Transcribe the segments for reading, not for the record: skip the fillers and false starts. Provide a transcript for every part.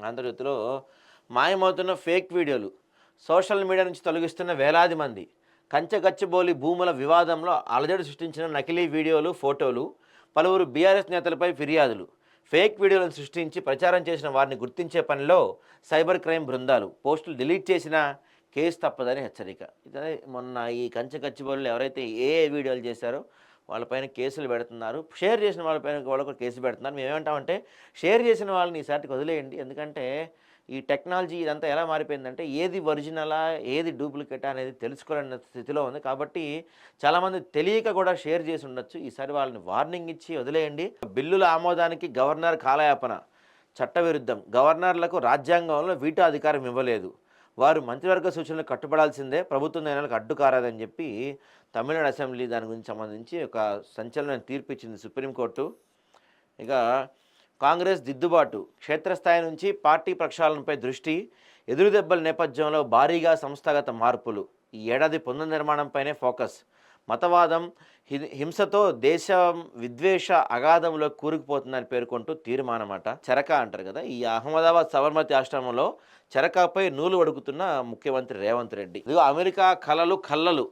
ఆంధ్రజ్యోతిలో మాయమవుతున్న ఫేక్ వీడియోలు, social media నుంచి తొలగిస్తున్న వేలాది మంది, కంచగచ్చిబౌలి భూముల వివాదంలో అలజడి సృష్టించిన నకిలీ వీడియోలు, ఫోటోలు, పలువురు బీఆర్ఎస్ నేతలపై ఫిర్యాదులు, ఫేక్ వీడియోలను సృష్టించి ప్రచారం చేసిన వారిని గుర్తించే పనిలో సైబర్ క్రైమ్ బృందాలు, పోస్టులు డిలీట్ చేసిన కేసు తప్పదని హెచ్చరిక. ఇదే మొన్న ఈ కంచగచ్చిబౌలిలో ఎవరైతే ఏ వీడియోలు చేశారో వాళ్ళపైన కేసులు పెడుతున్నారు, షేర్ చేసిన వాళ్ళపైన కూడా కేసు పెడుతున్నారు. మేమేమంటామంటే షేర్ చేసిన వాళ్ళని ఈసారికి వదిలేయండి. ఎందుకంటే ఈ టెక్నాలజీ ఇదంతా ఎలా మారిపోయిందంటే ఏది ఒరిజినలా ఏది డూప్లికేటా అనేది తెలుసుకోలేని స్థితిలో ఉంది. కాబట్టి చాలామంది తెలియక కూడా షేర్ చేసి ఉండొచ్చు. ఈసారి వాళ్ళని వార్నింగ్ ఇచ్చి వదిలేయండి. బిల్లుల ఆమోదానికి గవర్నర్ కాలయాపన చట్టవిరుద్ధం. గవర్నర్లకు రాజ్యాంగంలో వీటో అధికారం ఇవ్వలేదు. వారు మంత్రివర్గ సూచనలకు కట్టుబడాల్సిందే, ప్రభుత్వ నిర్ణయాలకు అడ్డు కారాదని చెప్పి తమిళనాడు అసెంబ్లీ దాని గురించి సంబంధించి ఒక సంచలన తీర్పు ఇచ్చింది సుప్రీంకోర్టు. ఇక కాంగ్రెస్ దిద్దుబాటు, క్షేత్రస్థాయి నుంచి పార్టీ ప్రక్షాళనపై దృష్టి, ఎదురుదెబ్బల నేపథ్యంలో భారీగా సంస్థాగత మార్పులు, ఈ ఏడాది పునర్నిర్మాణంపైనే ఫోకస్, మతవాదం హింసతో దేశం విద్వేష అగాధంలో కూరుకుపోతుందని పేర్కొంటూ తీర్మానమాట. చెరక అంటారు కదా, ఈ అహ్మదాబాద్ సబర్మతి ఆశ్రమంలో చెరకపై నూలు వడుకుతున్న ముఖ్యమంత్రి రేవంత్ రెడ్డి. ఇదిగో అమెరికా కలలు కల్లలు,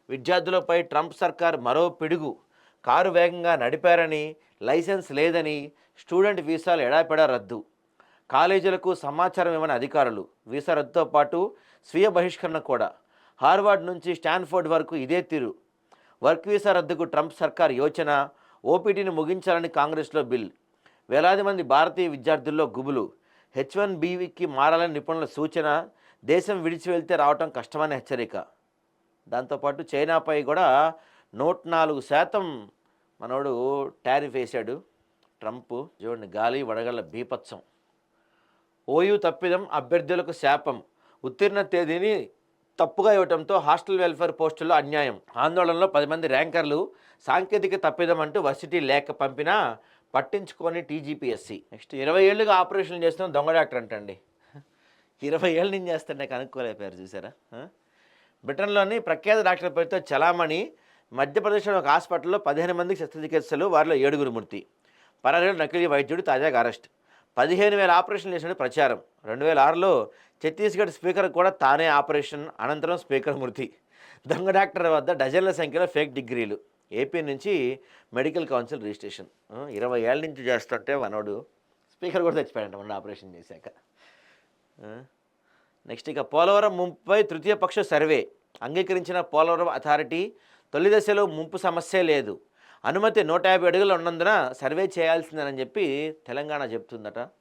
విద్యార్థులపై ట్రంప్ సర్కార్ మరో పిడుగు, కారు వేగంగా నడిపారని, లైసెన్స్ లేదని స్టూడెంట్ వీసాలు ఎడాపెడా రద్దు, కాలేజీలకు సమాచారం ఇవ్వని అధికారులు, వీసా రద్దుతో పాటు స్వీయ బహిష్కరణ కూడా, హార్వర్డ్ నుంచి స్టాన్ఫోర్డ్ వరకు ఇదే తీరు, వర్క్ వీసా రద్దుకు ట్రంప్ సర్కార్ యోచన, ఓపీటీని ముగించాలని కాంగ్రెస్లో బిల్, వేలాది మంది భారతీయ విద్యార్థుల్లో గుబులు, H1Bకి మారాలని నిపుణుల సూచన, దేశం విడిచి వెళ్తే రావటం కష్టమని హెచ్చరిక. దాంతోపాటు చైనాపై కూడా 104% మనోడు టారిఫ్ వేశాడు ట్రంప్. చూడండి, గాలి వడగళ్ళ బీపత్సం. ఓయూ తప్పిదం అభ్యర్థులకు శాపం, ఉత్తీర్ణ తేదీని తప్పుగా ఇవ్వడంతో హాస్టల్ వెల్ఫేర్ పోస్టుల్లో అన్యాయం, ఆందోళనలో 10 మంది ర్యాంకర్లు, సాంకేతిక తప్పిదం అంటూ వర్సిటీ లేఖ పంపినా పట్టించుకొని టీజీపీఎస్సీ. నెక్స్ట్ 20 ఏళ్ళుగా ఆపరేషన్ చేస్తున్న దొంగ డాక్టర్ అంటండి. 20 ఏళ్ళ నుంచి చేస్తుండే కనుక్కోలేపారు, చూసారా. బ్రిటన్లోని ప్రఖ్యాత డాక్టర్ పేరుతో చలామణి, మధ్యప్రదేశ్లోని ఒక హాస్పిటల్లో 15 మందికి శస్త్రచికిత్సలు, వారిలో 7 మృతి, పరారీలో నకిలీ వైద్యుడు తాజాగా అరెస్ట్, 15,000 ఆపరేషన్లు చేసినట్టు ప్రచారం, 2006లో ఛత్తీస్గఢ్ స్పీకర్ కూడా తానే ఆపరేషన్, అనంతరం స్పీకర్ మృతి, దొంగ డాక్టర్ వద్ద డజన్ల సంఖ్యలో ఫేక్ డిగ్రీలు, ఏపీ నుంచి మెడికల్ కౌన్సిల్ రిజిస్ట్రేషన్. 20 ఏళ్ళ నుంచి చేస్తుంటే మనోడు స్పీకర్ కూడా తెచ్చిపోయాడంట మన ఆపరేషన్ చేశాక. నెక్స్ట్ ఇక పోలవరం ముంపుపై తృతీయ పక్ష సర్వే, అంగీకరించిన పోలవరం అథారిటీ, తొలి దశలో ముంపు సమస్య లేదు, అనుమతి 150 అడుగులు ఉన్నందున సర్వే చేయాల్సిందేనని చెప్పి తెలంగాణ చెప్తుందట.